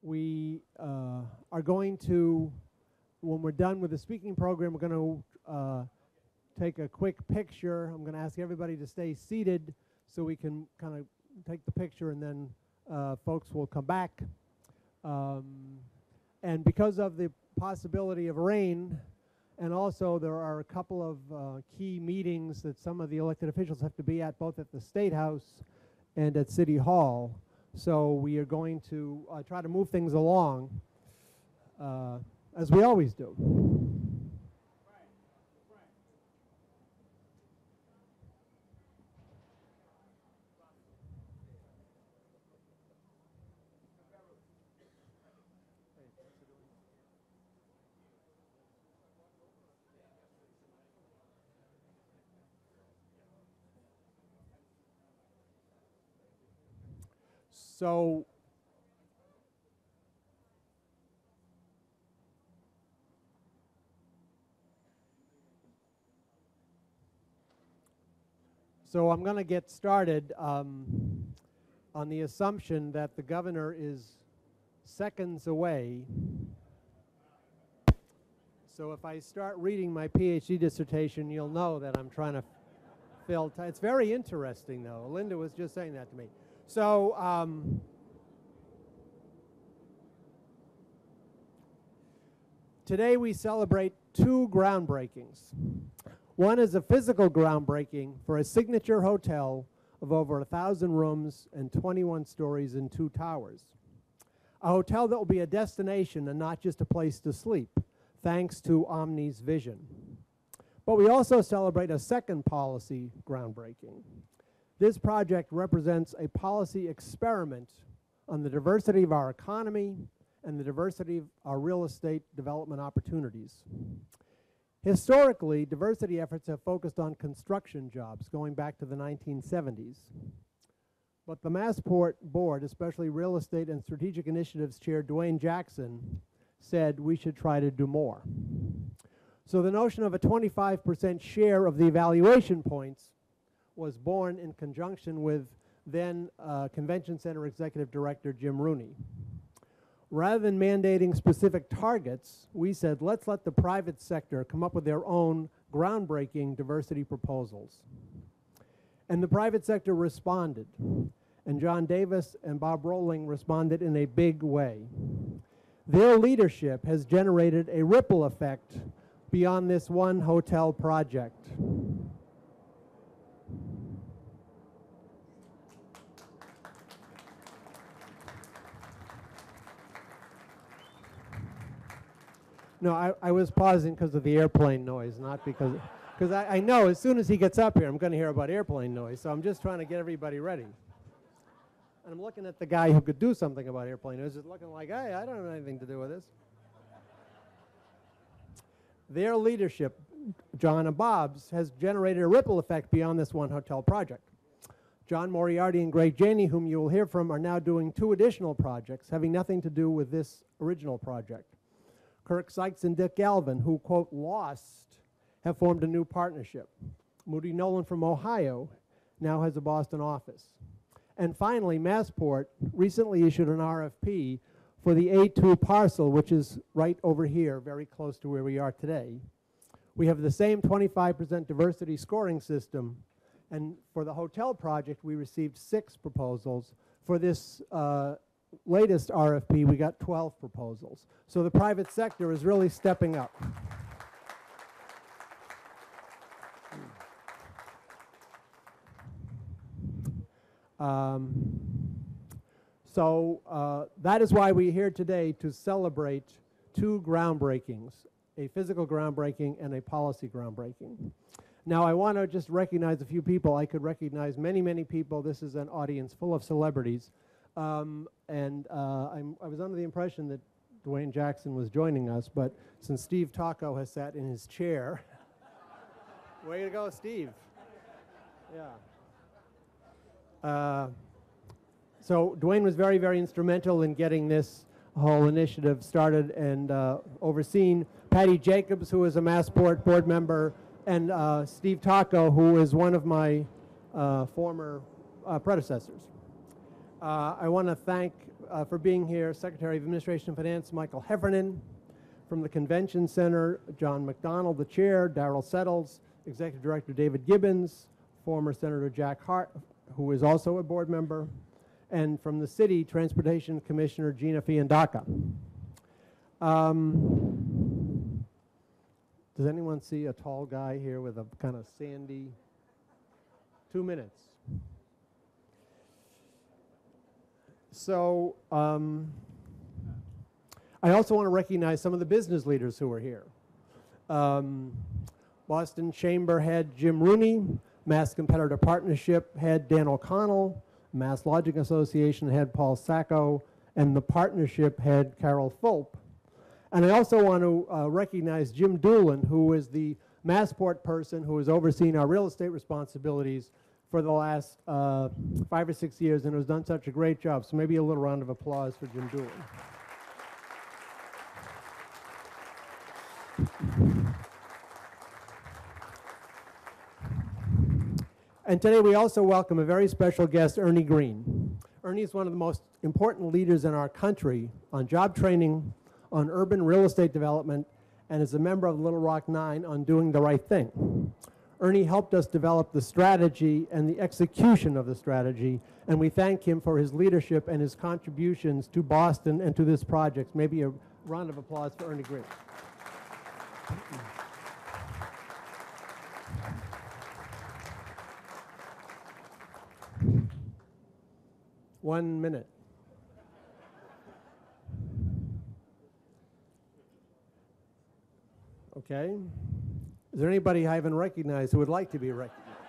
we are going to, when we're done with the speaking program, we're going to take a quick picture. I'm going to ask everybody to stay seated so we can kind of take the picture, and then folks will come back. And because of the possibility of rain, and also there are a couple of key meetings that some of the elected officials have to be at, both at the State House and at City Hall. So we are going to try to move things along as we always do. So I'm going to get started on the assumption that the governor is seconds away. So if I start reading my PhD dissertation, you'll know that I'm trying to fill time. It's very interesting, though. Linda was just saying that to me. So today we celebrate two groundbreakings. One is a physical groundbreaking for a signature hotel of over 1,000 rooms and 21 stories and 2 towers. A hotel that will be a destination and not just a place to sleep, thanks to Omni's vision. But we also celebrate a second policy groundbreaking. This project represents a policy experiment on the diversity of our economy and the diversity of our real estate development opportunities. Historically, diversity efforts have focused on construction jobs going back to the 1970s. But the Massport board, especially Real Estate and Strategic Initiatives Chair Dwayne Jackson, said we should try to do more. So the notion of a 25% share of the evaluation points was born in conjunction with then Convention Center Executive Director Jim Rooney. Rather than mandating specific targets, we said, let's let the private sector come up with their own groundbreaking diversity proposals. And the private sector responded. And John Davis and Bob Rolling responded in a big way. Their leadership has generated a ripple effect beyond this one hotel project. No, I was pausing because of the airplane noise, not because I know as soon as he gets up here, I'm going to hear about airplane noise. So I'm just trying to get everybody ready. And I'm looking at the guy who could do something about airplane noise. It's looking like, hey, I don't have anything to do with this. Their leadership, John and Bob's, has generated a ripple effect beyond this one hotel project. John Moriarty and Greg Janey, whom you will hear from, are now doing 2 additional projects having nothing to do with this original project. Kirk Sykes and Dick Galvin, who, quote, lost, have formed a new partnership. Moody Nolan from Ohio now has a Boston office. And finally, Massport recently issued an RFP for the A2 parcel, which is right over here, very close to where we are today. We have the same 25% diversity scoring system, and for the hotel project, we received 6 proposals. For this latest RFP, we got 12 proposals. So the private sector is really stepping up. That is why we're here today, to celebrate 2 groundbreakings, a physical groundbreaking and a policy groundbreaking. Now I want to just recognize a few people. I could recognize many, many people. This is an audience full of celebrities. I was under the impression that Dwayne Jackson was joining us, but since Steve Taco has sat in his chair, way to go, Steve. Yeah. So Dwayne was very, very instrumental in getting this whole initiative started and overseen. Patty Jacobs, who is a Massport board member, and Steve Taco, who is one of my former predecessors. I want to thank for being here, Secretary of Administration and Finance Michael Heffernan. From the Convention Center, John McDonald, the chair, Darrell Settles, Executive Director David Gibbons, former Senator Jack Hart, who is also a board member, and from the city, Transportation Commissioner Gina Fiandaca. Does anyone see a tall guy here with a kind of sandy? 2 minutes. So I also want to recognize some of the business leaders who are here. Boston Chamber head Jim Rooney, Mass Competitor Partnership head Dan O'Connell, Mass Lodging Association head Paul Sacco, and the partnership head Carol Fulp. And I also want to recognize Jim Doolin, who is the Massport person who has overseen our real estate responsibilities for the last 5 or 6 years and has done such a great job. So maybe a little round of applause for Jim Doolin. And today we also welcome a very special guest, Ernie Green. Ernie is one of the most important leaders in our country on job training, on urban real estate development, and is a member of Little Rock 9 on doing the right thing. Ernie helped us develop the strategy and the execution of the strategy, and we thank him for his leadership and his contributions to Boston and to this project. Maybe a round of applause for Ernie Green. One minute. Okay. Is there anybody I haven't recognized who would like to be recognized?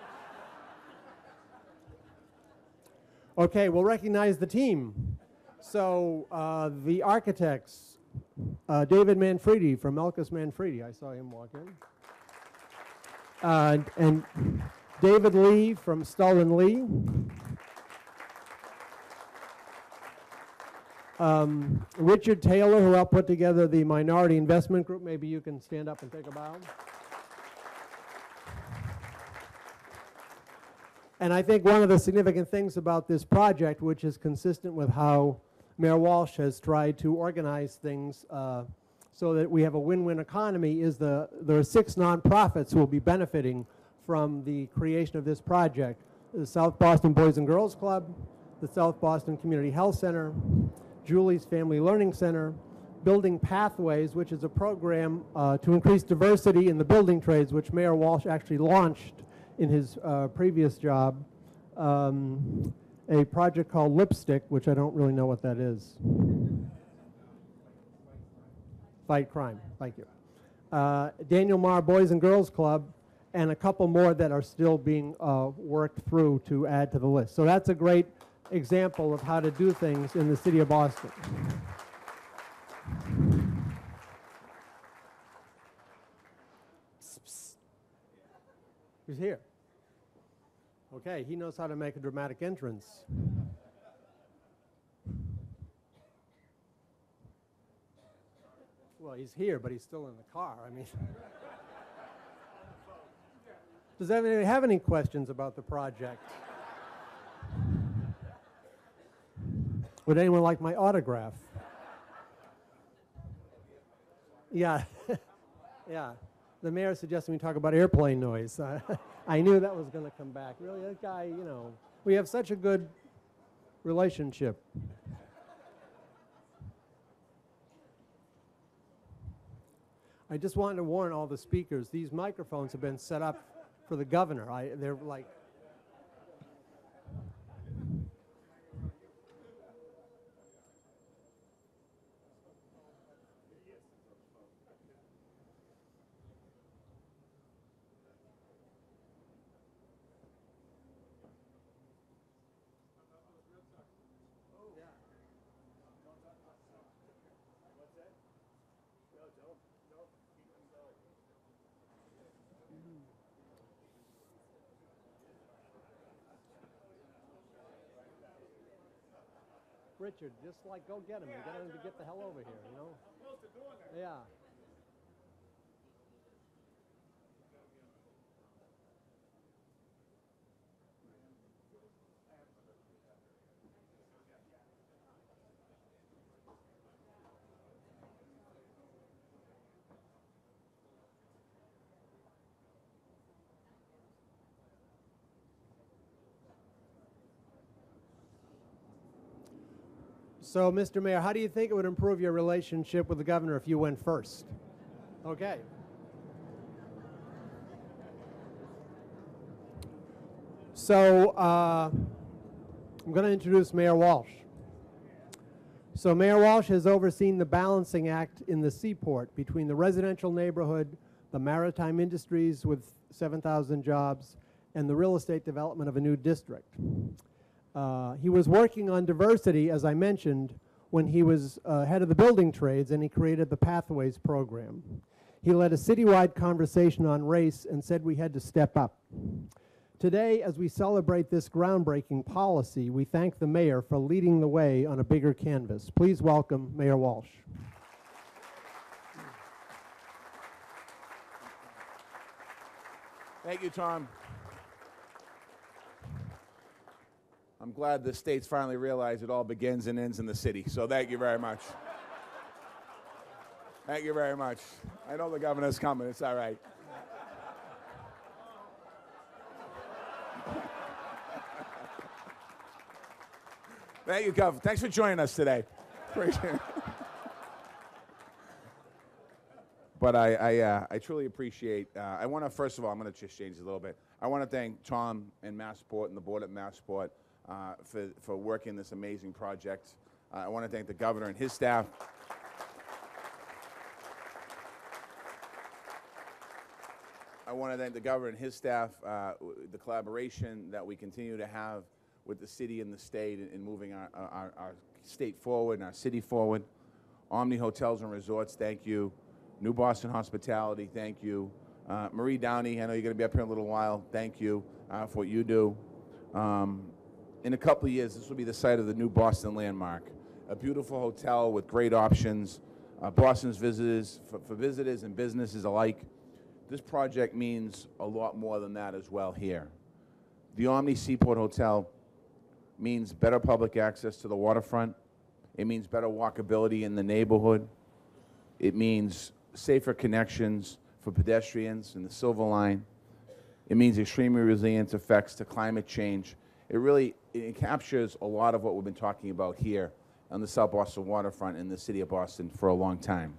Okay, we'll recognize the team. So the architects, David Manfredi from Elkus Manfredi. I saw him walk in. And David Lee from Stull and Lee. Richard Taylor, who helped put together the Minority Investment Group. Maybe you can stand up and take a bow. And I think one of the significant things about this project, which is consistent with how Mayor Walsh has tried to organize things so that we have a win-win economy, is there are 6 nonprofits who will be benefiting from the creation of this project. The South Boston Boys and Girls Club, the South Boston Community Health Center, Julie's Family Learning Center, Building Pathways, which is a program to increase diversity in the building trades, which Mayor Walsh actually launched in his previous job, a project called Lipstick, which I don't really know what that is. Fight crime, thank you. Daniel Marr Boys and Girls Club, and a couple more that are still being worked through to add to the list. So that's a great example of how to do things in the city of Boston. Psst, psst. He's here. Okay, he knows how to make a dramatic entrance. Well, he's here, but he's still in the car. I mean, does anybody have any questions about the project? Would anyone like my autograph? Yeah, yeah. The mayor suggested we talk about airplane noise. I knew that was going to come back. Really, that guy, you know, we have such a good relationship. I just wanted to warn all the speakers, these microphones have been set up for the governor. They're like... Richard, just like go get him and get him to get the hell over here, you know? Yeah. So, Mr. Mayor, how do you think it would improve your relationship with the governor if you went first? Okay. So, I'm going to introduce Mayor Walsh. So Mayor Walsh has overseen the balancing act in the Seaport between the residential neighborhood, the maritime industries with 7,000 jobs, and the real estate development of a new district. He was working on diversity, as I mentioned, when he was head of the building trades, and he created the Pathways program. He led a citywide conversation on race and said we had to step up. Today, as we celebrate this groundbreaking policy, we thank the mayor for leading the way on a bigger canvas. Please welcome Mayor Walsh. Thank you, Tom. I'm glad the state's finally realized it all begins and ends in the city, so thank you very much. Thank you very much. I know the governor's coming, it's all right. Thank you, Gov. Thanks for joining us today. Appreciate it. But I truly appreciate, I want to, first of all, I'm going to just change it a little bit. I want to thank Tom and Massport and the board at Massport for working this amazing project. I want to thank the governor and his staff. I want to thank the governor and his staff, the collaboration that we continue to have with the city and the state in moving our state forward and our city forward. Omni Hotels and Resorts, thank you. New Boston Hospitality, thank you. Marie Downey, I know you're going to be up here in a little while. Thank you for what you do. In a couple of years, this will be the site of the new Boston Landmark, a beautiful hotel with great options. Boston's visitors, for visitors and businesses alike. This project means a lot more than that as well here. The Omni Seaport Hotel means better public access to the waterfront. It means better walkability in the neighborhood. It means safer connections for pedestrians in the Silver Line. It means extremely resilient effects to climate change. It captures a lot of what we've been talking about here on the South Boston Waterfront in the city of Boston for a long time.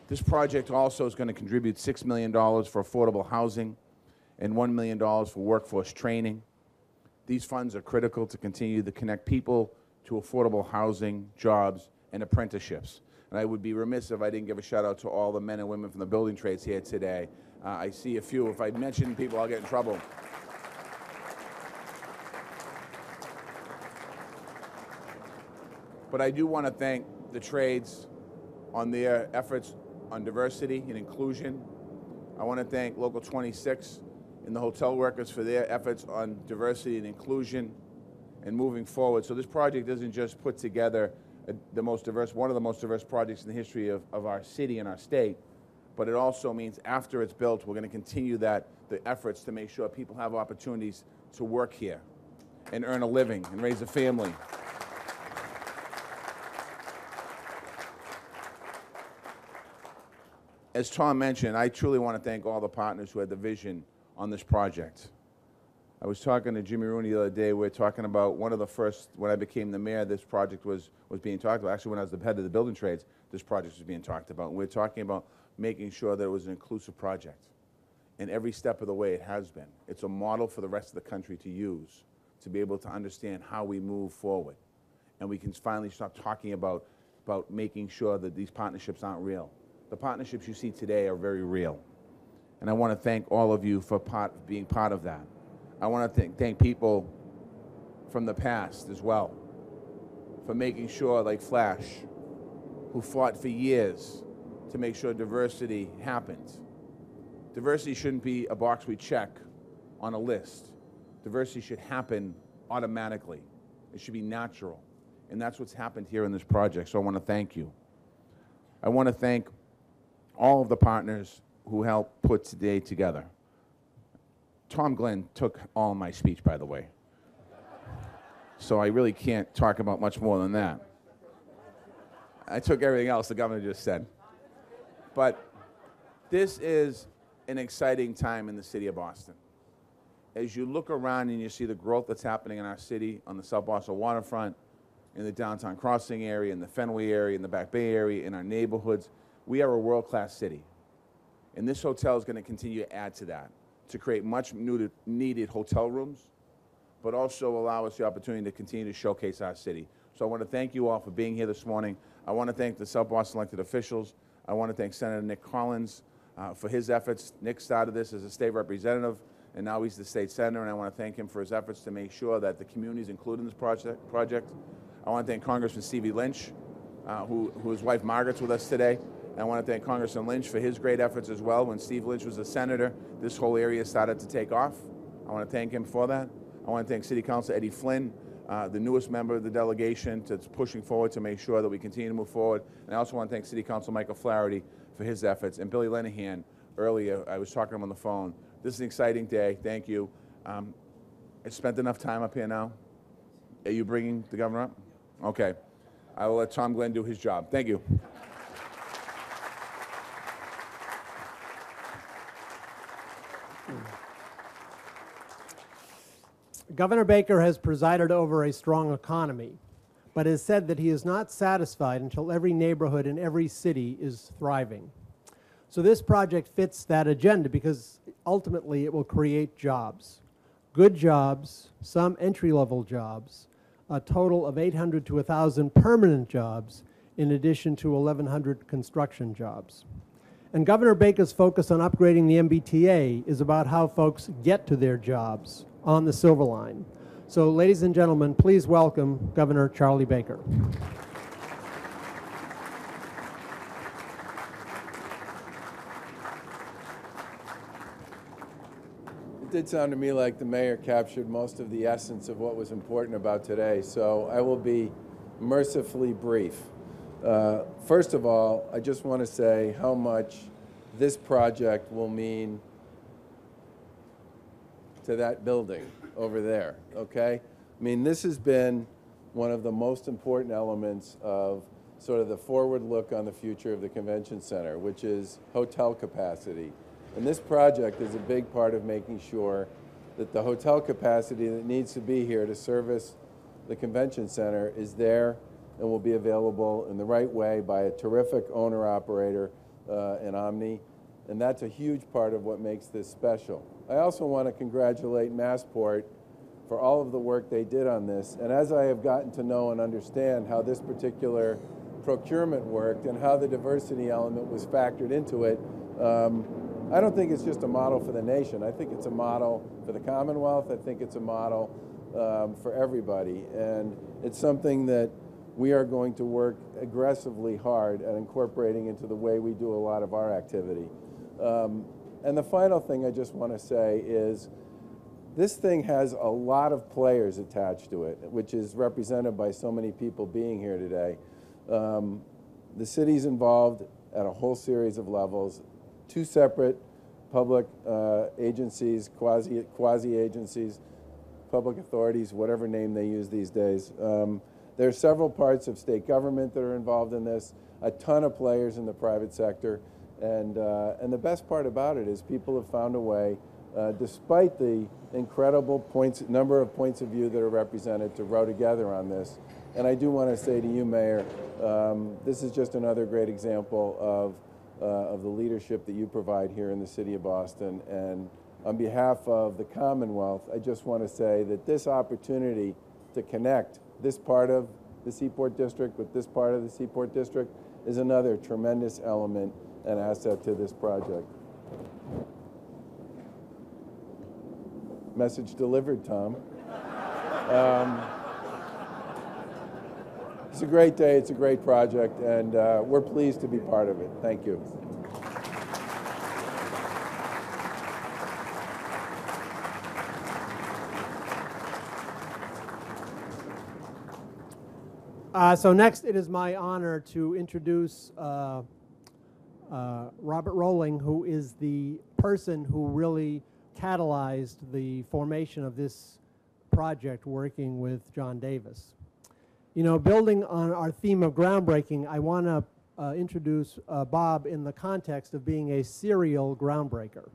This project also is going to contribute $6 million for affordable housing and $1 million for workforce training. These funds are critical to continue to connect people to affordable housing, jobs, and apprenticeships. And I would be remiss if I didn't give a shout out to all the men and women from the building trades here today. I see a few. If I mention people, I'll get in trouble. But I do want to thank the trades on their efforts on diversity and inclusion. I want to thank Local 26 and the hotel workers for their efforts on diversity and inclusion and moving forward. So this project doesn't just put together one of the most diverse projects in the history of our city and our state, but it also means after it's built, we're going to continue the efforts to make sure people have opportunities to work here and earn a living and raise a family. As Tom mentioned, I truly want to thank all the partners who had the vision on this project. I was talking to Jimmy Rooney the other day. We were talking about one of the first, when I became the mayor, this project was being talked about. Actually, when I was the head of the building trades, this project was being talked about. And we were talking about making sure that it was an inclusive project. And every step of the way it has been. It's a model for the rest of the country to use, to be able to understand how we move forward. And we can finally stop talking about making sure that these partnerships aren't real. The partnerships you see today are very real. And I want to thank all of you for being part of that. I want to thank people from the past as well for making sure, like Flash, who fought for years to make sure diversity happened. Diversity shouldn't be a box we check on a list. Diversity should happen automatically. It should be natural. And that's what's happened here in this project, so I want to thank you. I want to thank all of the partners who helped put today together. Tom Glenn took all my speech, by the way. So I really can't talk about much more than that. I took everything else the governor just said. But this is an exciting time in the city of Boston. As you look around and you see the growth that's happening in our city on the South Boston Waterfront, in the downtown Crossing area, in the Fenway area, in the Back Bay area, in our neighborhoods. We are a world-class city. And this hotel is going to continue to add to that, to create much needed hotel rooms, but also allow us the opportunity to continue to showcase our city. So I want to thank you all for being here this morning. I want to thank the South Boston elected officials. I want to thank Senator Nick Collins for his efforts. Nick started this as a state representative, and now he's the state senator, and I want to thank him for his efforts to make sure that the community is included in this project. I want to thank Congressman Stevie Lynch, whose wife Margaret's with us today. And I want to thank Congressman Lynch for his great efforts as well. When Steve Lynch was a senator, this whole area started to take off. I want to thank him for that. I want to thank City Councilor Eddie Flynn, the newest member of the delegation, that's pushing forward to make sure that we continue to move forward. And I also want to thank City Councilor Michael Flaherty for his efforts. And Billy Lenahan, earlier, I was talking to him on the phone. This is an exciting day. Thank you. I spent enough time up here now. Are you bringing the governor up? Okay. I will let Tom Glenn do his job. Thank you. Governor Baker has presided over a strong economy, but has said that he is not satisfied until every neighborhood in every city is thriving. So this project fits that agenda because ultimately it will create jobs, good jobs, some entry-level jobs, a total of 800 to 1,000 permanent jobs, in addition to 1,100 construction jobs. And Governor Baker's focus on upgrading the MBTA is about how folks get to their jobs on the Silver Line. So, ladies and gentlemen, please welcome Governor Charlie Baker. It did sound to me like the mayor captured most of the essence of what was important about today, so I will be mercifully brief. First of all, I just want to say how much this project will mean to that building over there, okay? I mean, this has been one of the most important elements of sort of the forward look on the future of the convention center, which is hotel capacity. And this project is a big part of making sure that the hotel capacity that needs to be here to service the convention center is there and will be available in the right way by a terrific owner-operator in Omni. And that's a huge part of what makes this special. I also want to congratulate Massport for all of the work they did on this. And as I have gotten to know and understand how this particular procurement worked and how the diversity element was factored into it, I don't think it's just a model for the nation. I think it's a model for the Commonwealth. I think it's a model for everybody. And it's something that we are going to work aggressively hard at incorporating into the way we do a lot of our activity. And the final thing I just want to say is this thing has a lot of players attached to it, which is represented by so many people being here today. The city's involved at a whole series of levels, 2 separate public agencies, quasi-agencies, public authorities, whatever name they use these days. There are several parts of state government that are involved in this, a ton of players in the private sector. And the best part about it is people have found a way, despite the incredible number of points of view that are represented, to row together on this. And I do want to say to you, Mayor, this is just another great example of the leadership that you provide here in the city of Boston. And on behalf of the Commonwealth, I just want to say that this opportunity to connect this part of the Seaport District with this part of the Seaport District is another tremendous element and asset to this project. Message delivered, Tom. It's a great day, it's a great project, and we're pleased to be part of it. Thank you. So next, it is my honor to introduce Robert Rowling, who is the person who really catalyzed the formation of this project, working with John Davis. You know, building on our theme of groundbreaking, I want to introduce Bob in the context of being a serial groundbreaker.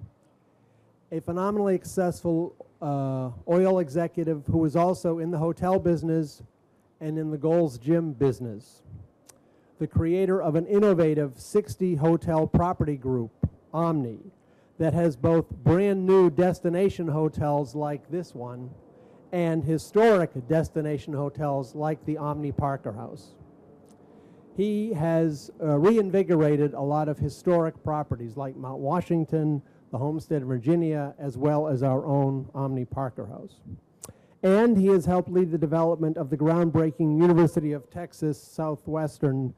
A phenomenally successful oil executive who was also in the hotel business and in the Gold's Gym business. The creator of an innovative 60-hotel property group, Omni, that has both brand new destination hotels like this one and historic destination hotels like the Omni Parker House. He has reinvigorated a lot of historic properties like Mount Washington, the Homestead of Virginia, as well as our own Omni Parker House. And he has helped lead the development of the groundbreaking University of Texas Southwestern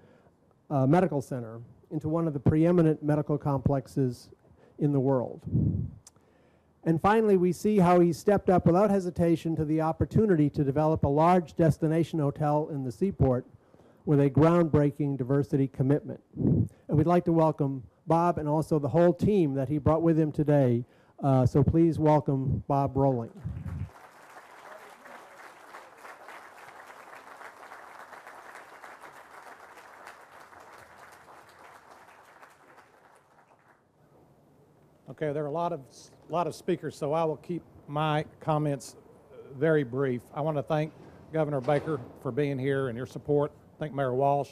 Medical Center into one of the preeminent medical complexes in the world. And finally, we see how he stepped up without hesitation to the opportunity to develop a large destination hotel in the Seaport with a groundbreaking diversity commitment. And we'd like to welcome Bob and also the whole team that he brought with him today. So please welcome Bob Rolling. Okay, there are a lot of speakers, so I will keep my comments very brief. I want to thank Governor Baker for being here and your support. Thank Mayor Walsh.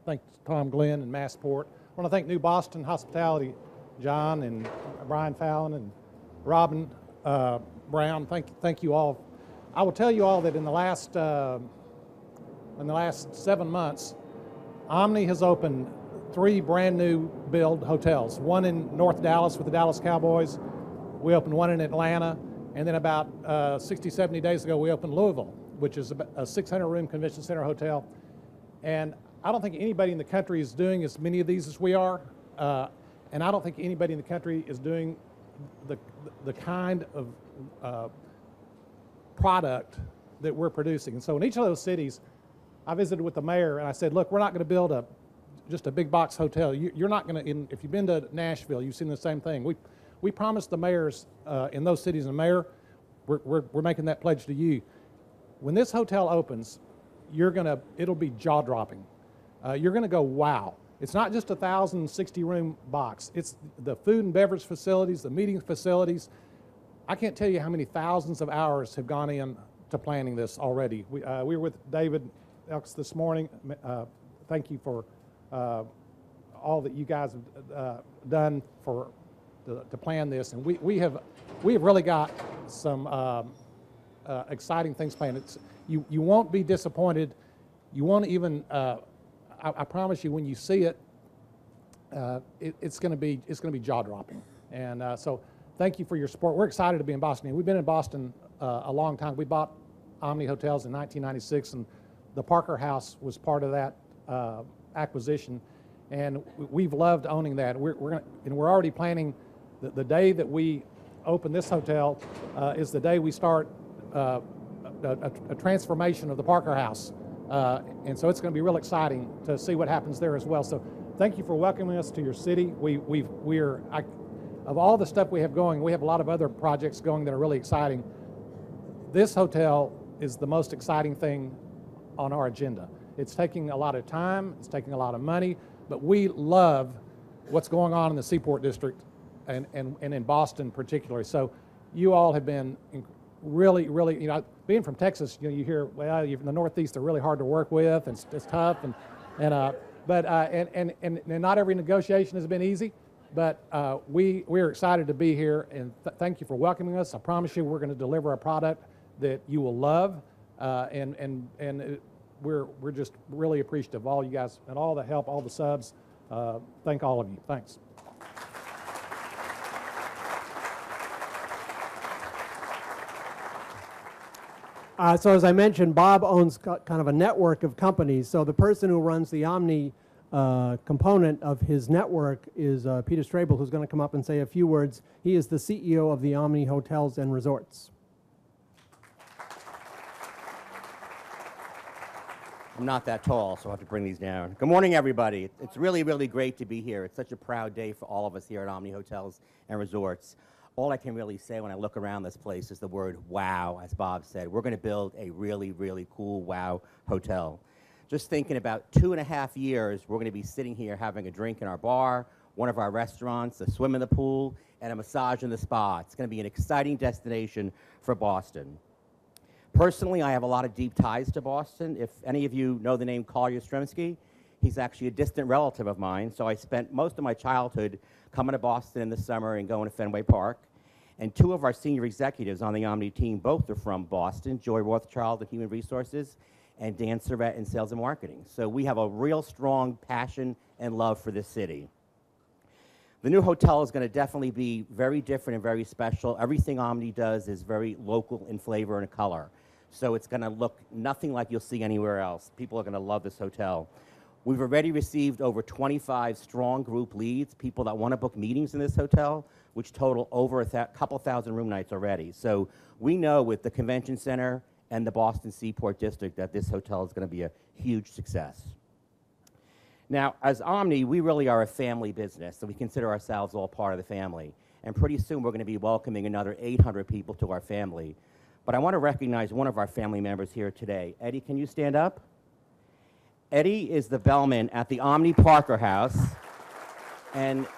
Thank Tom Glenn and Massport. I want to thank New Boston Hospitality, John and Brian Fallon and Robin Brown. Thank you all. I will tell you all that in the last 7 months, Omni has opened 3 brand new build hotels. One in North Dallas with the Dallas Cowboys. We opened one in Atlanta. And then about 60, 70 days ago, we opened Louisville, which is a 600-room convention center hotel. And I don't think anybody in the country is doing as many of these as we are. And I don't think anybody in the country is doing the kind of product that we're producing. And so in each of those cities, I visited with the mayor and I said, look, we're not going to build just a big box hotel. You're not going to, if you've been to Nashville, you've seen the same thing. We promised the mayors in those cities, and Mayor, we're making that pledge to you. When this hotel opens, it'll be jaw-dropping. You're going to go, wow. It's not just a 1,060-room box. It's the food and beverage facilities, the meeting facilities. I can't tell you how many thousands of hours have gone into planning this already. We were with David Elks this morning. Thank you for all that you guys have done to plan this, and we have really got some exciting things planned. You won't be disappointed. You won't even. I promise you, when you see it, it's going to be jaw-dropping. And so, thank you for your support. We're excited to be in Boston. We've been in Boston a long time. We bought Omni Hotels in 1996, and the Parker House was part of that acquisition, and we've loved owning that. We're already planning the day that we open this hotel is the day we start a transformation of the Parker House, and so it's going to be real exciting to see what happens there as well. So thank you for welcoming us to your city. Of all the stuff we have going, we have a lot of other projects going that are really exciting. This hotel is the most exciting thing on our agenda. It's taking a lot of time, it's taking a lot of money, but we love what's going on in the Seaport District and in Boston particularly. So you all have been really, being from Texas, you hear, well, you're from the Northeast, they're really hard to work with, and it's tough, but not every negotiation has been easy, but we're excited to be here, and thank you for welcoming us. I promise you we're going to deliver a product that you will love, we're just really appreciative of all you guys and all the help, all the subs. Thank all of you. Thanks. So as I mentioned, Bob owns kind of a network of companies. So the person who runs the Omni component of his network is Peter Strabel, who's going to come up and say a few words. He is the CEO of the Omni Hotels and Resorts. I'm not that tall, so I have to bring these down. Good morning, everybody. It's really, really great to be here. It's such a proud day for all of us here at Omni Hotels and Resorts. All I can really say when I look around this place is the word wow, as Bob said. We're going to build a really, really cool wow hotel. Just thinking about 2.5 years, we're going to be sitting here having a drink in our bar, one of our restaurants, a swim in the pool, and a massage in the spa. It's going to be an exciting destination for Boston. Personally, I have a lot of deep ties to Boston. If any of you know the name Carl Yastrzemski, he's actually a distant relative of mine. So I spent most of my childhood coming to Boston in the summer and going to Fenway Park. And two of our senior executives on the Omni team, both are from Boston, Joy Rothschild in Human Resources and Dan Surratt in Sales and Marketing. So we have a real strong passion and love for this city. The new hotel is going to definitely be very different and very special. Everything Omni does is very local in flavor and color. So it's going to look nothing like you'll see anywhere else. People are going to love this hotel. We've already received over 25 strong group leads, people that want to book meetings in this hotel, which total over a couple thousand room nights already. So we know with the convention center and the Boston Seaport District that this hotel is going to be a huge success. Now, as Omni, we really are a family business, so we consider ourselves all part of the family. And pretty soon we're going to be welcoming another 800 people to our family. But I want to recognize one of our family members here today. Eddie, can you stand up? Eddie is the bellman at the Omni Parker House. And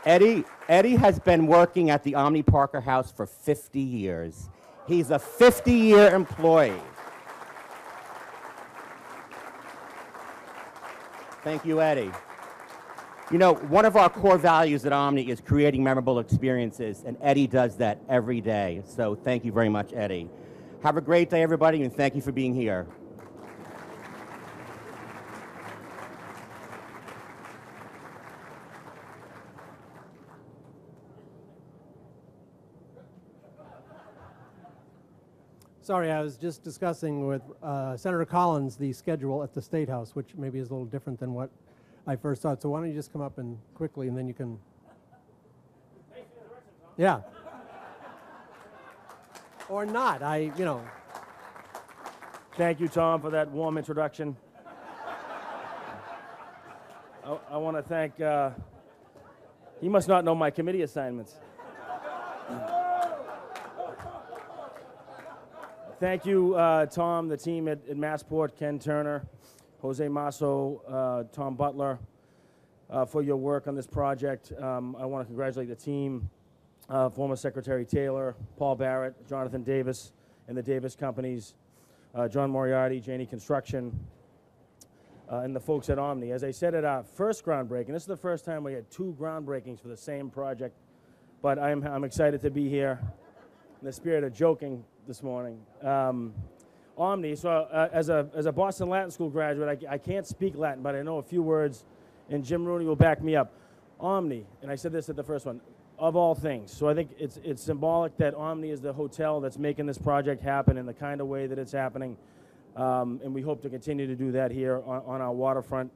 Eddie has been working at the Omni Parker House for 50 years. He's a 50-year employee. Thank you, Eddie. You know, one of our core values at Omni is creating memorable experiences, and Eddie does that every day. So thank you very much, Eddie. Have a great day, everybody, and thank you for being here. Sorry, I was just discussing with Senator Collins the schedule at the State House, which maybe is a little different than what I first thought. So why don't you just come up and quickly, and then you can. Yeah. Or not. Thank you, Tom, for that warm introduction. I want to thank, he must not know my committee assignments. Thank you, Tom, the team at Massport, Ken Turner, Jose Masso, Tom Butler, for your work on this project. I want to congratulate the team, former Secretary Taylor, Paul Barrett, Jonathan Davis, and the Davis companies, John Moriarty, Janney Construction, and the folks at Omni. As I said at our first groundbreaking, this is the first time we had 2 groundbreakings for the same project, but I'm excited to be here in the spirit of joking this morning. Omni, so as a Boston Latin School graduate, I can't speak Latin, but I know a few words, and Jim Rooney will back me up. Omni, and I said this at the first one, of all things. So I think it's symbolic that Omni is the hotel that's making this project happen in the kind of way that it's happening. And we hope to continue to do that here on our waterfront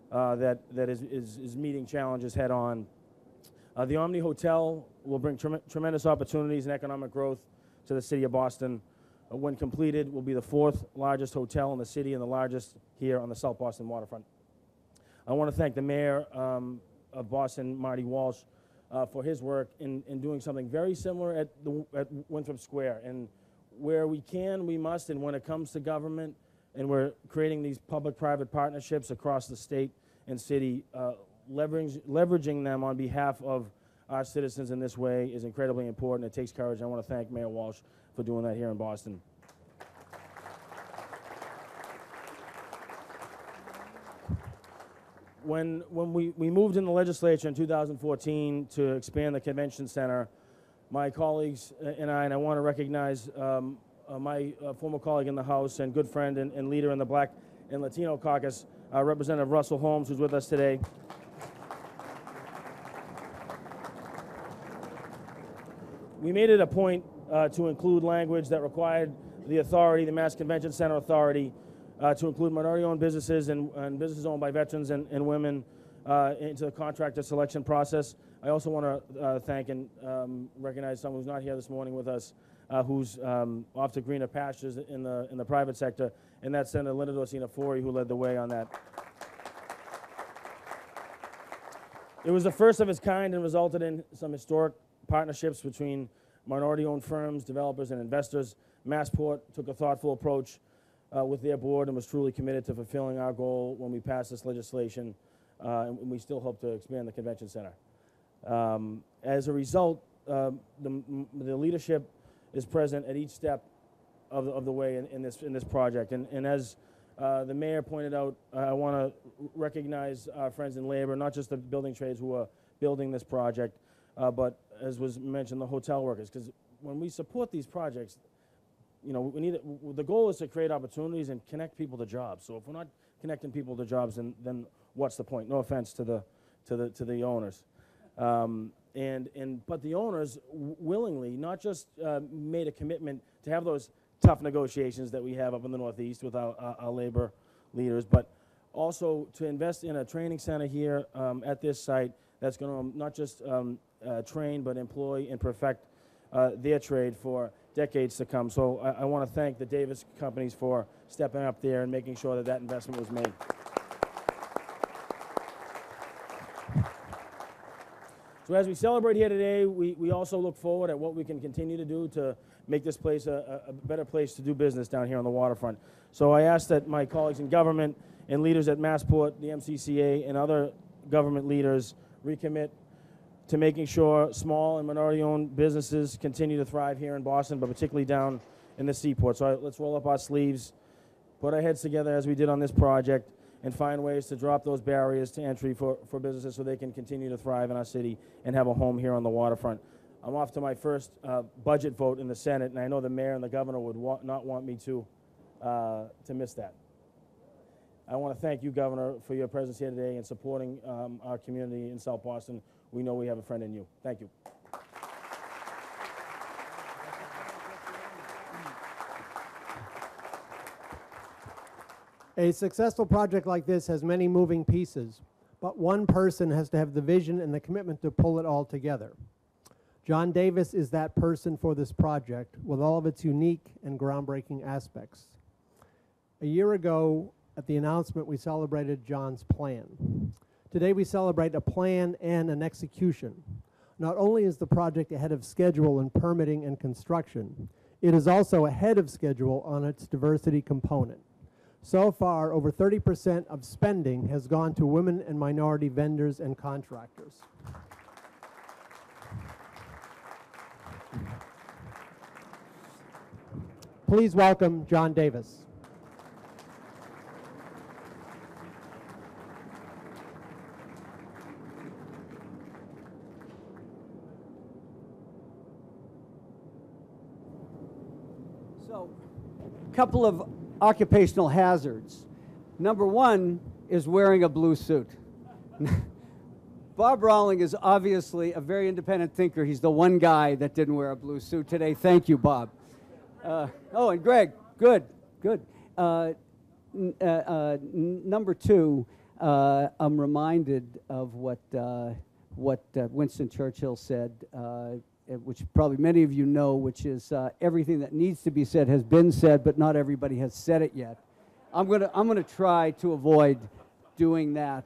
that is meeting challenges head on. The Omni Hotel will bring tremendous opportunities and economic growth to the city of Boston. When completed, will be the 4th largest hotel in the city and the largest here on the South Boston Waterfront. I want to thank the mayor of Boston, Marty Walsh, for his work in doing something very similar at Winthrop Square. And where we can, we must, and when it comes to government, and we're creating these public-private partnerships across the state and city, leveraging them on behalf of our citizens in this way is incredibly important. It takes courage. I want to thank Mayor Walsh for doing that here in Boston. When we moved in the legislature in 2014 to expand the convention center, my colleagues and I want to recognize my former colleague in the House and good friend and leader in the Black and Latino caucus, Representative Russell Holmes, who's with us today. We made it a point to include language that required the authority, the Mass Convention Center Authority, to include minority-owned businesses and businesses owned by veterans and women into the contractor selection process. I also want to thank and recognize someone who's not here this morning with us, who's off to greener pastures in the private sector, and that's Senator Linda Dorsina-Forey, who led the way on that. It was the first of its kind and resulted in some historic partnerships between minority-owned firms, developers, and investors. Massport took a thoughtful approach with their board and was truly committed to fulfilling our goal when we passed this legislation, and we still hope to expand the convention center. As a result, the leadership is present at each step of the way in this project. And as the mayor pointed out, I want to recognize our friends in labor, not just the building trades who are building this project, but as was mentioned, the hotel workers. Because when we support these projects, you know, the goal is to create opportunities and connect people to jobs. So if we're not connecting people to jobs, then what's the point? No offense to the owners. But the owners willingly not just made a commitment to have those tough negotiations that we have up in the Northeast with our labor leaders, but also to invest in a training center here at this site that's going to not just train but employ and perfect their trade for decades to come. So I want to thank the Davis companies for stepping up there and making sure that that investment was made. So as we celebrate here today, we also look forward at what we can continue to do to make this place a better place to do business down here on the waterfront. So I ask that my colleagues in government and leaders at Massport, the MCCA, and other government leaders recommit to making sure small and minority-owned businesses continue to thrive here in Boston, but particularly down in the Seaport. So let's roll up our sleeves, put our heads together as we did on this project, and find ways to drop those barriers to entry for businesses so they can continue to thrive in our city and have a home here on the waterfront. I'm off to my first budget vote in the Senate, and I know the mayor and the governor would not want me to miss that. I want to thank you, Governor, for your presence here today and supporting our community in South Boston. We know we have a friend in you. Thank you. A successful project like this has many moving pieces, but one person has to have the vision and the commitment to pull it all together. John Davis is that person for this project with all of its unique and groundbreaking aspects. A year ago, at the announcement, we celebrated John's plan. Today we celebrate a plan and an execution. Not only is the project ahead of schedule in permitting and construction, it is also ahead of schedule on its diversity component. So far, over 30% of spending has gone to women and minority vendors and contractors. Please welcome John Davis. So, a couple of occupational hazards. Number one is wearing a blue suit. Bob Rawling is obviously a very independent thinker. He's the one guy that didn't wear a blue suit today. Thank you, Bob. Oh, and Greg, good. Number two, I'm reminded of what Winston Churchill said, which probably many of you know, which is everything that needs to be said has been said, but not everybody has said it yet. I'm gonna try to avoid doing that.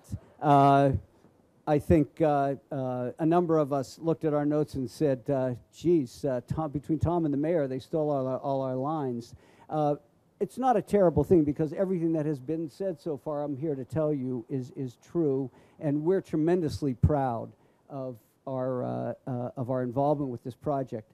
I think a number of us looked at our notes and said, geez, between Tom and the mayor, they stole all our lines. It's not a terrible thing because everything that has been said so far, I'm here to tell you, is true, and we're tremendously proud of our involvement with this project.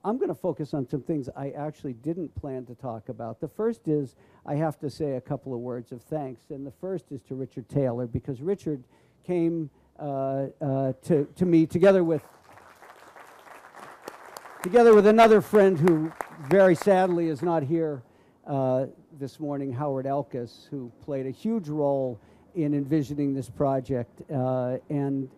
I'm going to focus on some things I actually didn't plan to talk about. The first is I have to say a couple of words of thanks, and the first is to Richard Taylor, because Richard came to me together with another friend who very sadly is not here this morning, Howard Elkis, who played a huge role in envisioning this project and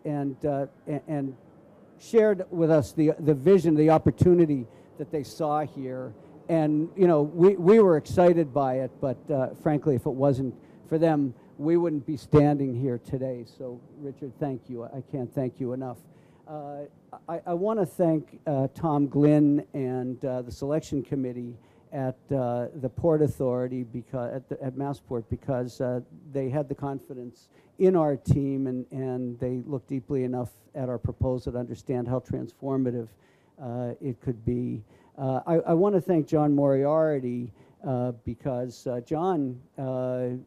shared with us the vision, the opportunity that they saw here. And, you know, we were excited by it, but frankly, if it wasn't for them, we wouldn't be standing here today. So, Richard, thank you. I can't thank you enough. I want to thank Tom Glynn and the selection committee at the Port Authority, at Massport, because they had the confidence in our team and they looked deeply enough at our proposal to understand how transformative it could be. I want to thank John Moriarty because John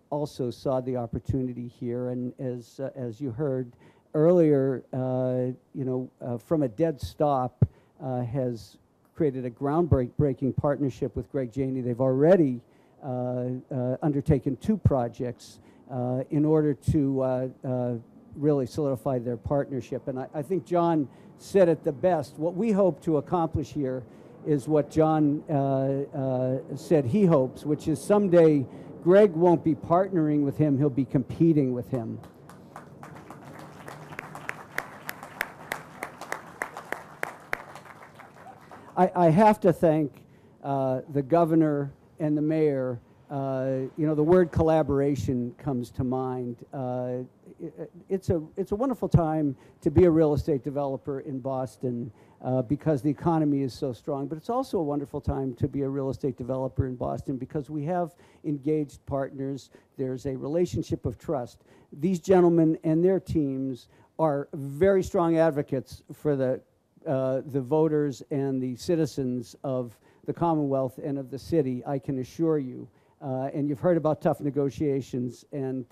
also saw the opportunity here, and as you heard earlier, you know, from a dead stop has created a groundbreaking partnership with Greg Janey. They've already undertaken 2 projects in order to really solidify their partnership. And I think John said it the best. What we hope to accomplish here is what John said he hopes, which is someday Greg won't be partnering with him, he'll be competing with him. I have to thank the governor and the mayor. You know, the word collaboration comes to mind. It's a wonderful time to be a real estate developer in Boston because the economy is so strong, but it's also a wonderful time to be a real estate developer in Boston because we have engaged partners. There's a relationship of trust. These gentlemen and their teams are very strong advocates for the voters and the citizens of the Commonwealth and of the city, I can assure you. And you've heard about tough negotiations, and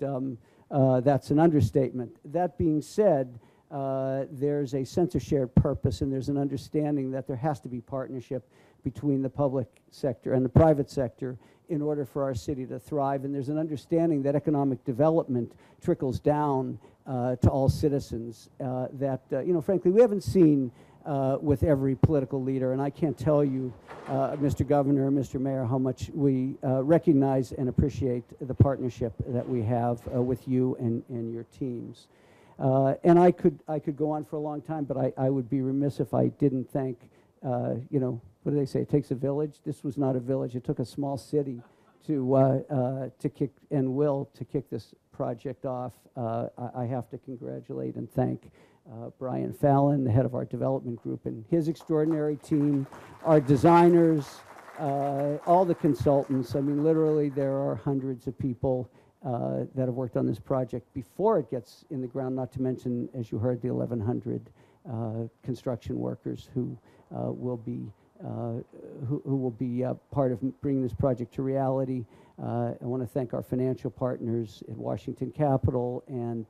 that's an understatement. That being said, there's a sense of shared purpose, and there's an understanding that there has to be partnership between the public sector and the private sector in order for our city to thrive. And there's an understanding that economic development trickles down to all citizens that, you know, frankly, we haven't seen with every political leader. And I can't tell you, Mr. Governor, Mr. Mayor, how much we recognize and appreciate the partnership that we have with you and your teams. And I could go on for a long time, but I would be remiss if I didn't thank, you know, what do they say? It takes a village. This was not a village. It took a small city to kick this project off. I have to congratulate and thank Brian Fallon, the head of our development group, and his extraordinary team, our designers, all the consultants. I mean, literally, there are hundreds of people that have worked on this project before it gets in the ground, not to mention, as you heard, the 1,100 construction workers who will be part of bringing this project to reality. I want to thank our financial partners at Washington Capital and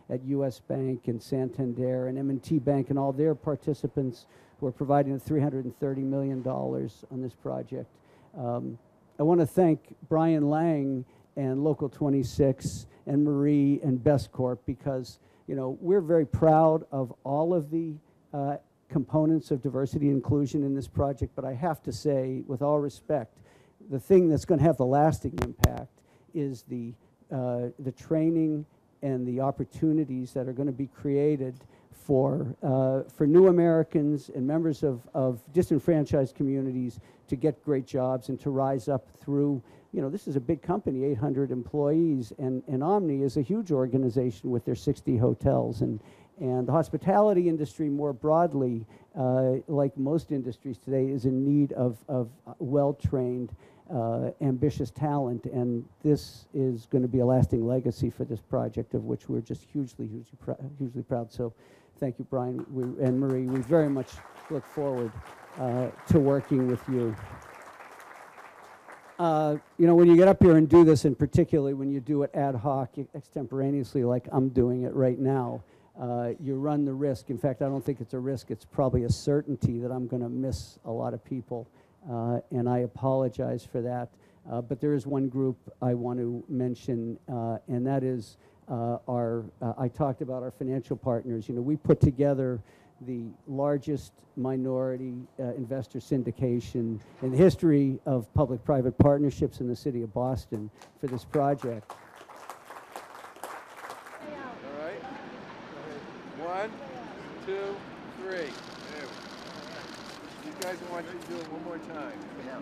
at U.S. Bank and Santander and M&T Bank and all their participants who are providing the $330 million on this project. I want to thank Brian Lang and Local 26 and Marie and Best Corp because, you know, we're very proud of all of the components of diversity and inclusion in this project, but I have to say, with all respect, the thing that's going to have the lasting impact is the training and the opportunities that are going to be created for new Americans and members of disenfranchised communities to get great jobs and to rise up through, you know, this is a big company, 800 employees, and Omni is a huge organization with their 60 hotels. And the hospitality industry more broadly, like most industries today, is in need of well-trained, ambitious talent, and this is going to be a lasting legacy for this project, of which we're just hugely proud. So thank you, Brian and Marie. We very much look forward to working with you. You know, when you get up here and do this, and particularly when you do it ad hoc, extemporaneously, like I'm doing it right now, you run the risk. In fact, I don't think it's a risk. It's probably a certainty that I'm going to miss a lot of people, and I apologize for that. But there is one group I want to mention, and that is I talked about our financial partners. You know, we put together the largest minority investor syndication in the history of public-private partnerships in the city of Boston for this project. All right. 1, 2, 3. There we go. You guys, I want you to do it one more time. Yeah.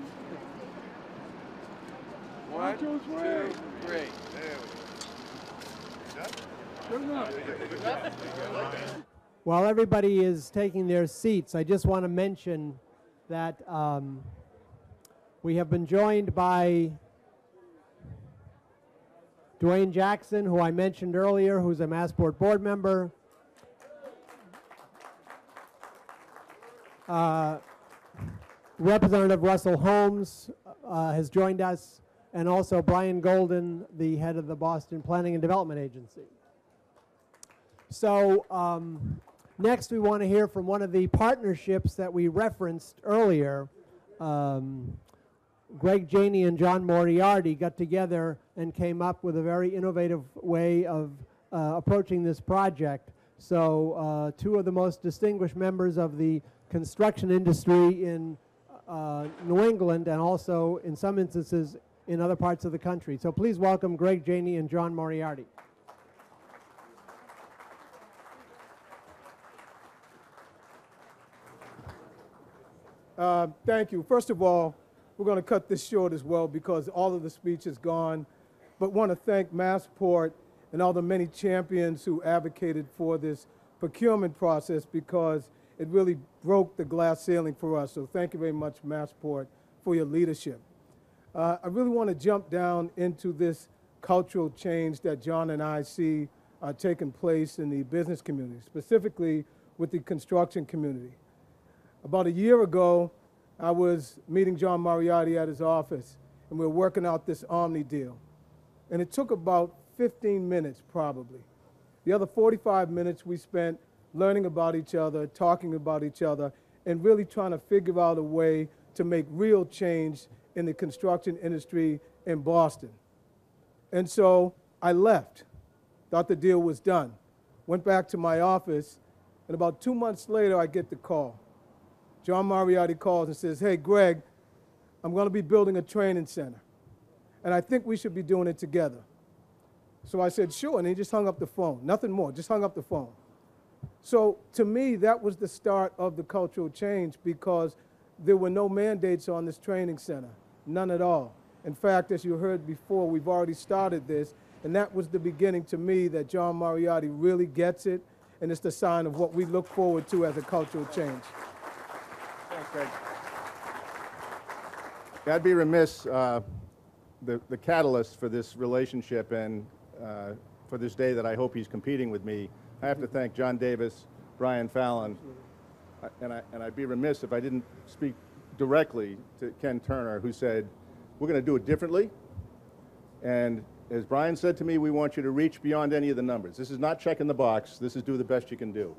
1, 2, 3. There we go. Good enough. While everybody is taking their seats, I just want to mention that we have been joined by Dwayne Jackson, who I mentioned earlier, who's a Massport board member. Representative Russell Holmes has joined us, and also Brian Golden, the head of the Boston Planning and Development Agency. So Next, we want to hear from one of the partnerships that we referenced earlier. Greg Janey and John Moriarty got together and came up with a very innovative way of approaching this project. So two of the most distinguished members of the construction industry in New England and also in some instances in other parts of the country. So please welcome Greg Janey and John Moriarty. Thank you. First of all, we're going to cut this short as well because all of the speech is gone. But want to thank Massport and all the many champions who advocated for this procurement process because it really broke the glass ceiling for us. So thank you very much, Massport, for your leadership. I really want to jump down into this cultural change that John and I see taking place in the business community, specifically with the construction community. About a year ago, I was meeting John Moriarty at his office, and we were working out this Omni deal. And it took about 15 minutes, probably. The other 45 minutes we spent learning about each other, talking about each other, and really trying to figure out a way to make real change in the construction industry in Boston. And so I left, thought the deal was done, went back to my office, and about 2 months later, I get the call. John Moriarty calls and says, hey, Greg, I'm going to be building a training center, and I think we should be doing it together. So I said, sure, and he just hung up the phone. Nothing more, just hung up the phone. So to me, that was the start of the cultural change because there were no mandates on this training center, none at all. In fact, as you heard before, we've already started this, and that was the beginning to me that John Moriarty really gets it, and it's the sign of what we look forward to as a cultural change. Thanks, Greg. Yeah, I'd be remiss, the catalyst for this relationship and for this day that I hope he's competing with me, I have to thank John Davis, Brian Fallon, and I'd be remiss if I didn't speak directly to Ken Turner, who said, we're going to do it differently, and as Brian said to me, we want you to reach beyond any of the numbers. This is not checking the box, this is do the best you can do.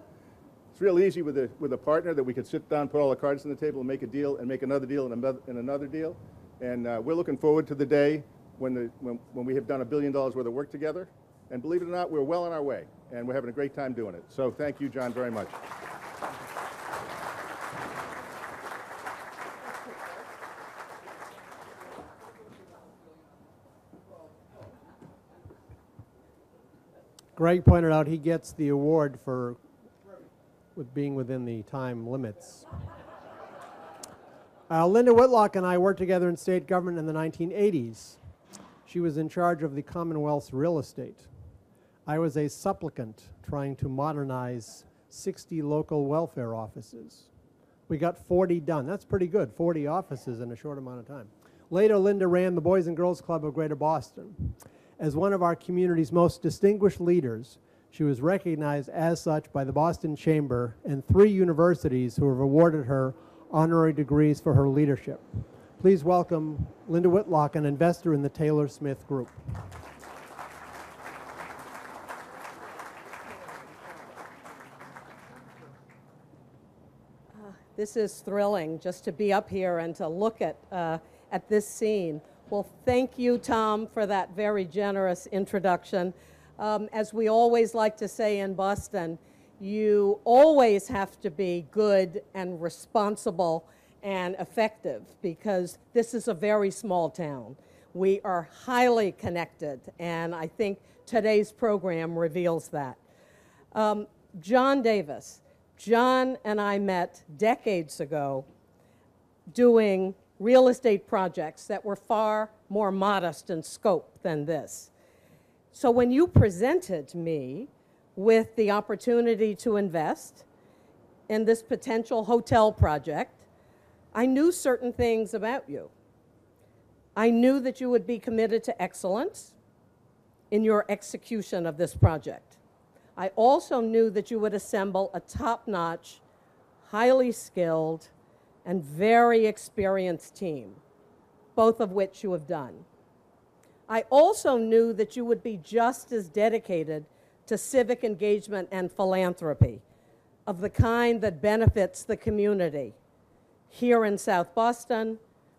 It's real easy with a partner that we could sit down, put all the cards on the table, and make a deal, and make another deal, and another deal. And we're looking forward to the day when we have done $1 billion worth of work together. And believe it or not, we're well on our way, and we're having a great time doing it. So thank you, John, very much. Greg pointed out he gets the award for being within the time limits. Linda Whitlock and I worked together in state government in the 1980s. She was in charge of the Commonwealth's real estate. I was a supplicant trying to modernize 60 local welfare offices. We got 40 done. That's pretty good, 40 offices in a short amount of time. Later, Linda ran the Boys and Girls Club of Greater Boston. As one of our community's most distinguished leaders, she was recognized as such by the Boston Chamber and 3 universities who have awarded her honorary degrees for her leadership. Please welcome Linda Whitlock, an investor in the Taylor Smith Group. This is thrilling just to be up here and to look at this scene. Well, thank you, Tom, for that very generous introduction. As we always like to say in Boston, you always have to be good and responsible and effective because this is a very small town. We are highly connected, and I think today's program reveals that. John Davis. John and I met decades ago doing real estate projects that were far more modest in scope than this. So when you presented me with the opportunity to invest in this potential hotel project, I knew certain things about you. I knew that you would be committed to excellence in your execution of this project. I also knew that you would assemble a top-notch, highly skilled, and very experienced team, both of which you have done. I also knew that you would be just as dedicated to civic engagement and philanthropy, of the kind that benefits the community here in South Boston,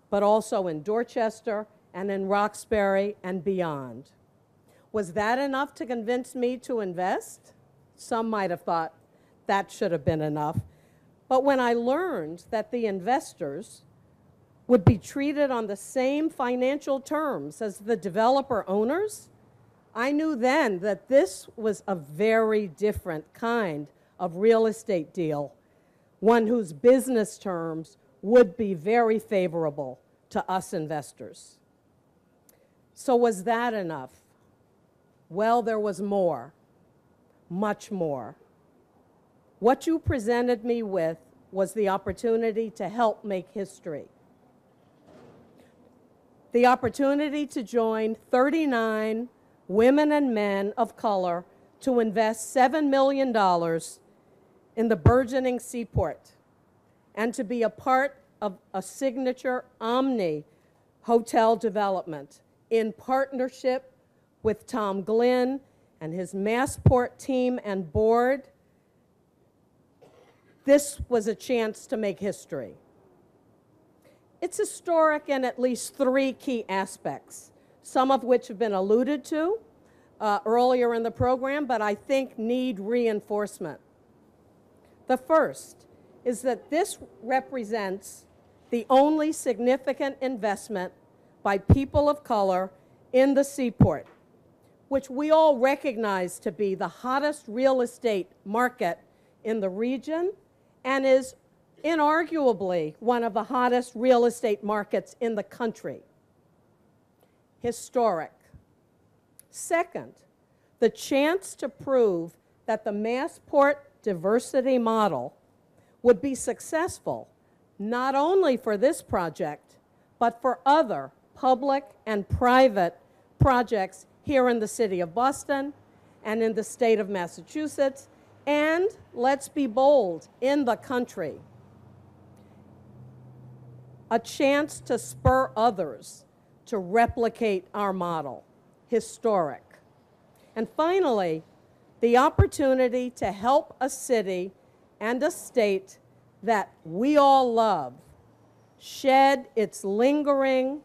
but also in Dorchester and in Roxbury and beyond. Was that enough to convince me to invest? Some might have thought that should have been enough. But when I learned that the investors would be treated on the same financial terms as the developer owners, I knew then that this was a very different kind of real estate deal, one whose business terms would be very favorable to us investors. So was that enough? Well, there was more, much more. What you presented me with was the opportunity to help make history. The opportunity to join 39 women and men of color to invest $7 million in the burgeoning Seaport and to be a part of a signature Omni hotel development in partnership with Tom Glynn and his Massport team and board. This was a chance to make history. It's historic in at least 3 key aspects, some of which have been alluded to earlier in the program, but I think need reinforcement. The first is that this represents the only significant investment by people of color in the Seaport, which we all recognize to be the hottest real estate market in the region and is inarguably one of the hottest real estate markets in the country. Historic. Second, the chance to prove that the Massport diversity model would be successful not only for this project, but for other public and private projects here in the city of Boston and in the state of Massachusetts, and, let's be bold, in the country. A chance to spur others to replicate our model. Historic. And finally, the opportunity to help a city and a state that we all love shed its lingering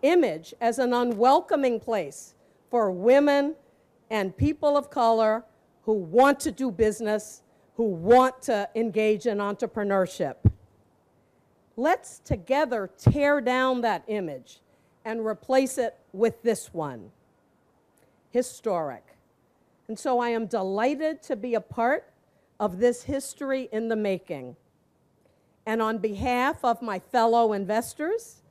image as an unwelcoming place for women and people of color who want to do business, who want to engage in entrepreneurship. Let's together tear down that image and replace it with this one. Historic. And so I am delighted to be a part of this history in the making. And on behalf of my fellow investors,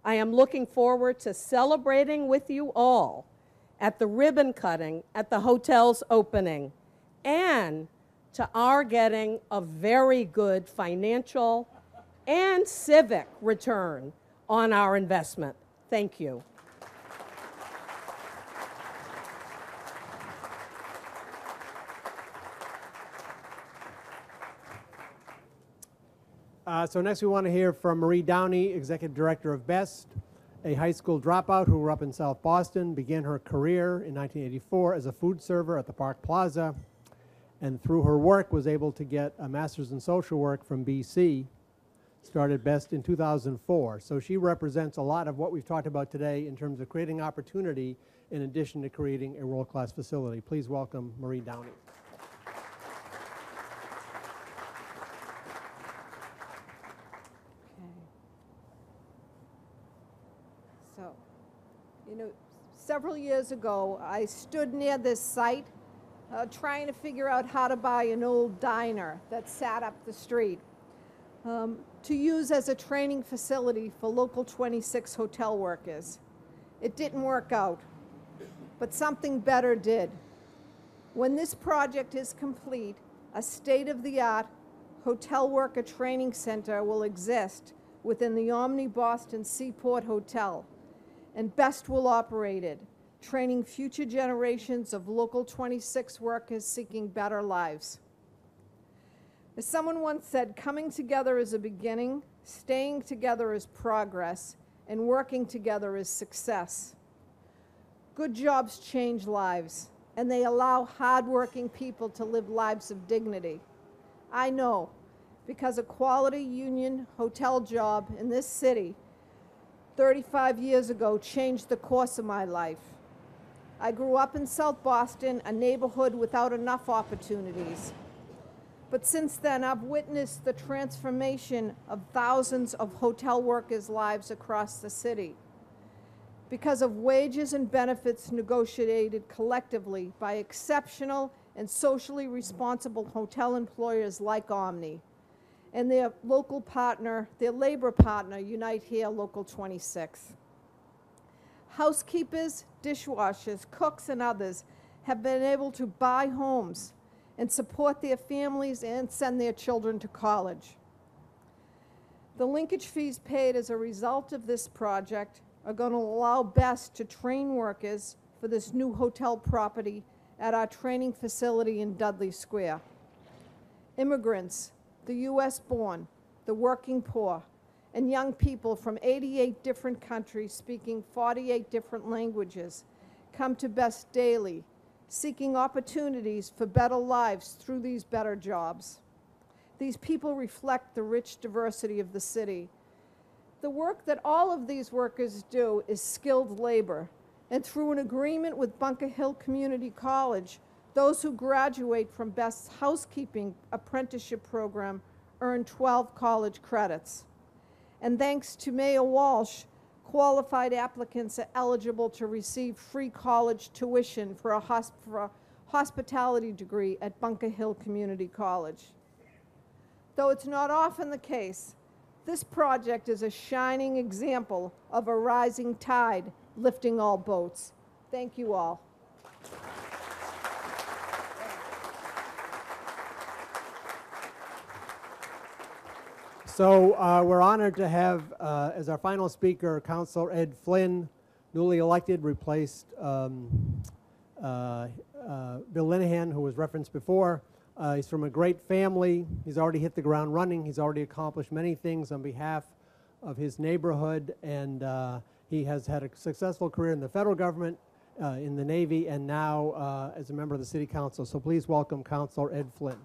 I am looking forward to celebrating with you all at the ribbon cutting at the hotel's opening and to our getting a very good financial and civic return on our investment. Thank you. So next we want to hear from Marie Downey, Executive Director of BEST, a high school dropout who grew up in South Boston, began her career in 1984 as a food server at the Park Plaza, and through her work was able to get a master's in social work from BC, started BEST in 2004. So she represents a lot of what we've talked about today in terms of creating opportunity in addition to creating a world-class facility. Please welcome Marie Downey. So, several years ago, I stood near this site trying to figure out how to buy an old diner that sat up the street to use as a training facility for local 26 hotel workers. It didn't work out, but something better did. When this project is complete, a state-of-the-art hotel worker training center will exist within the Omni Boston Seaport Hotel, and BEST will operate it, training future generations of local 26 workers seeking better lives. As someone once said, coming together is a beginning, staying together is progress, and working together is success. Good jobs change lives, and they allow hardworking people to live lives of dignity. I know, because a quality union hotel job in this city 35 years ago changed the course of my life. I grew up in South Boston, a neighborhood without enough opportunities. But since then, I've witnessed the transformation of thousands of hotel workers' lives across the city because of wages and benefits negotiated collectively by exceptional and socially responsible hotel employers like Omni and their local partner, their labor partner, Unite Here Local 26. Housekeepers, dishwashers, cooks, and others have been able to buy homes and support their families and send their children to college. The linkage fees paid as a result of this project are going to allow Best to train workers for this new hotel property at our training facility in Dudley Square. Immigrants, the US born, the working poor, and young people from 88 different countries speaking 48 different languages come to Best daily, seeking opportunities for better lives through these better jobs. These people reflect the rich diversity of the city. The work that all of these workers do is skilled labor, and through an agreement with Bunker Hill Community College, those who graduate from Best's housekeeping apprenticeship program earn 12 college credits. And thanks to Mayor Walsh, qualified applicants are eligible to receive free college tuition for a hospitality degree at Bunker Hill Community College. Though it's not often the case, this project is a shining example of a rising tide lifting all boats. Thank you all. So we're honored to have as our final speaker, Councilor Ed Flynn, newly elected, replaced Bill Linehan, who was referenced before. He's from a great family. He's already hit the ground running. He's already accomplished many things on behalf of his neighborhood, and he has had a successful career in the federal government, in the Navy, and now as a member of the City Council. So please welcome Councilor Ed Flynn.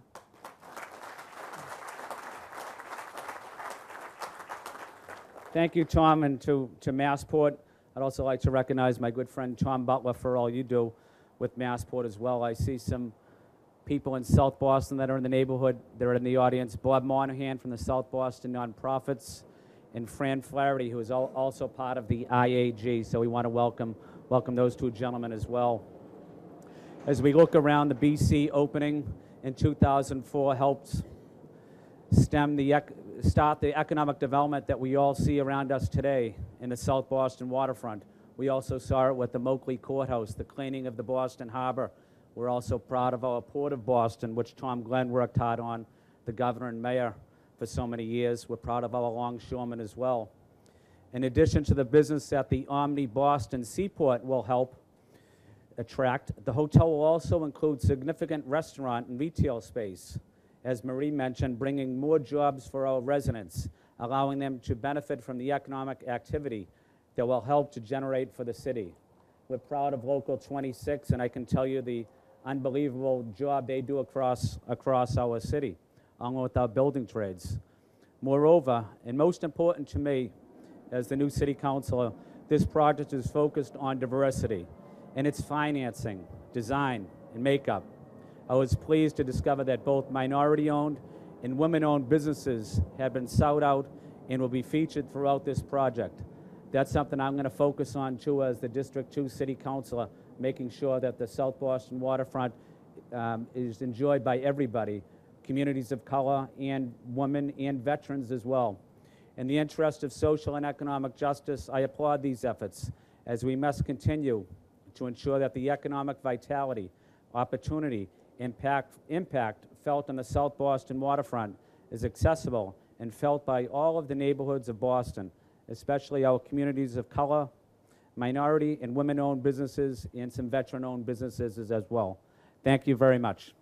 Thank you, Tom, and to Massport. I'd also like to recognize my good friend Tom Butler for all you do with Massport as well. I see some people in South Boston that are in the neighborhood. They're in the audience. Bob Monahan from the South Boston Nonprofits, and Fran Flaherty, who is also part of the IAG. So we want to welcome those two gentlemen as well. As we look around, the BC opening in 2004 helped start the economic development that we all see around us today in the South Boston Waterfront. We also saw it with the Moakley Courthouse, the cleaning of the Boston Harbor. We're also proud of our Port of Boston, which Tom Glenn worked hard on, the governor and mayor for so many years. We're proud of our longshoremen as well. In addition to the business that the Omni Boston Seaport will help attract, the hotel will also include significant restaurant and retail space. As Marie mentioned, bringing more jobs for our residents, allowing them to benefit from the economic activity that will help to generate for the city. We're proud of Local 26, and I can tell you the unbelievable job they do across our city, along with our building trades. Moreover, and most important to me as the new city councilor, this project is focused on diversity in its financing, design, and makeup. I was pleased to discover that both minority-owned and women-owned businesses have been sought out and will be featured throughout this project. That's something I'm going to focus on too as the District 2 City Councilor, making sure that the South Boston Waterfront is enjoyed by everybody, communities of color and women and veterans as well. In the interest of social and economic justice, I applaud these efforts as we must continue to ensure that the economic vitality, opportunity, impact felt on the South Boston Waterfront is accessible and felt by all of the neighborhoods of Boston, especially our communities of color, minority and women-owned businesses, and some veteran-owned businesses as well. Thank you very much.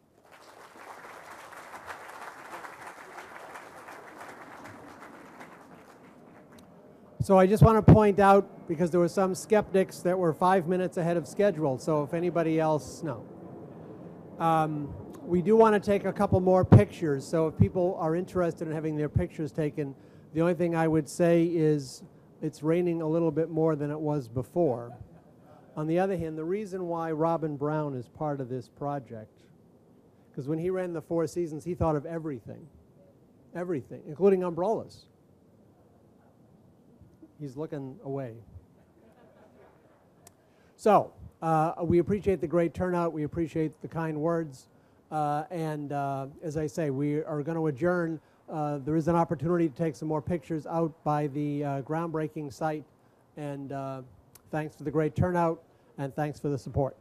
So I just want to point out, because there were some skeptics that were 5 minutes ahead of schedule, so if anybody else, no. We do want to take a couple more pictures, so if people are interested in having their pictures taken, the only thing I would say is it's raining a little bit more than it was before. On the other hand, the reason why Robin Brown is part of this project, because when he ran the Four Seasons, he thought of everything, including umbrellas. He's looking away. So, we appreciate the great turnout. We appreciate the kind words. And as I say, we are going to adjourn. There is an opportunity to take some more pictures out by the groundbreaking site. And thanks for the great turnout, and thanks for the support.